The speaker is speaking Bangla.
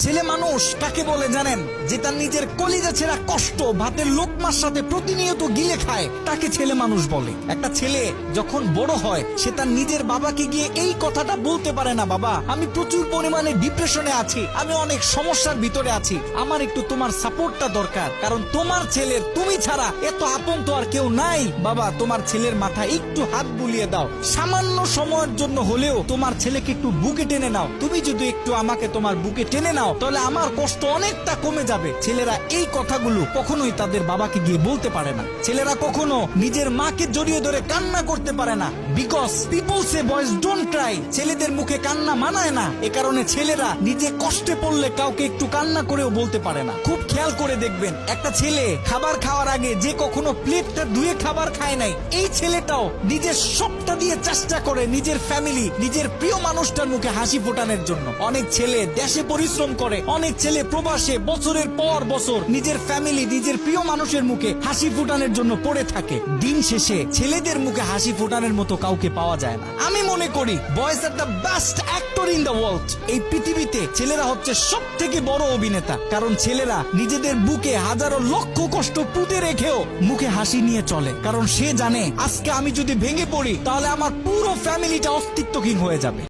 ছেলে মানুষ কাকে বলে জানেন? যে তার নিজের কলিজা ছেঁড়া কষ্ট ভাতের লোকমার সাথে প্রতিনিয়ত গিলে খায়, তাকে ছেলে মানুষ বলে। একটা ছেলে যখন বড় হয় সে তার নিজের বাবাকে গিয়ে এই কথাটা বলতে পারে না, বাবা আমি প্রচুর পরিমাণে ডিপ্রেশনে আছি, আমি অনেক সমস্যার ভিতরে আছি, আমার একটু তোমার সাপোর্টটা দরকার, কারণ তোমার ছেলের তুমি ছাড়া এত আপন তো আর কেউ নাই। বাবা তোমার ছেলের মাথায় একটু হাত বুলিয়ে দাও, সামান্য সময়ের জন্য হলেও তোমার ছেলেকে একটু বুকে টেনে নাও। তুমি যদি একটু আমাকে তোমার বুকে টেনে নাও তাহলে আমার কষ্ট অনেকটা কমে যাবে। ছেলেরা এই কথাগুলো কখনোই তাদের বাবাকে গিয়ে বলতে পারে না। ছেলেরা কখনো নিজের মাকে জড়িয়ে ধরে কান্না করতে পারে না, because people say boys don't Cry. ছেলেদের মুখে কান্না মানায় না, এ কারণে ছেলেরা নিজে কষ্টে পড়লে কাউকে একটু কান্না করেও বলতে পারে না। খুব খেয়াল করে দেখবেন, একটা ছেলে খাবার খাওয়ার আগে যে কখনো প্লেটটা ধুয়ে খাবার খায় নাই, এই ছেলেটাও নিজের সবটা দিয়ে চেষ্টা করে নিজের ফ্যামিলি, নিজের প্রিয় মানুষটার মুখে হাসি ফোটানোর জন্য। অনেক ছেলে দেশে পরিশ্রম করে, অনেক ছেলে প্রবাসে বছরের পর বছর নিজের ফ্যামিলি, নিজের প্রিয় মানুষের মুখে হাসি ফোটানোর জন্য পড়ে থাকে। দিন শেষে ছেলেদের মুখে হাসি ফোটানোর মতো কাউকে পাওয়া যায় না। আমি মনে করি boys are the best actor in the world. এই পৃথিবীতে ছেলেরা হচ্ছে সব থেকে বড় অভিনেতা, কারণ ছেলেরা নিজেদের বুকে হাজারো লক্ষ কষ্ট পুঁতে রেখেও মুখে হাসি নিয়ে চলে, কারণ সে জানে আজকে আমি যদি ভেঙে পড়ি তাহলে আমার পুরো ফ্যামিলিটা অস্তিত্বহীন হয়ে যাবে।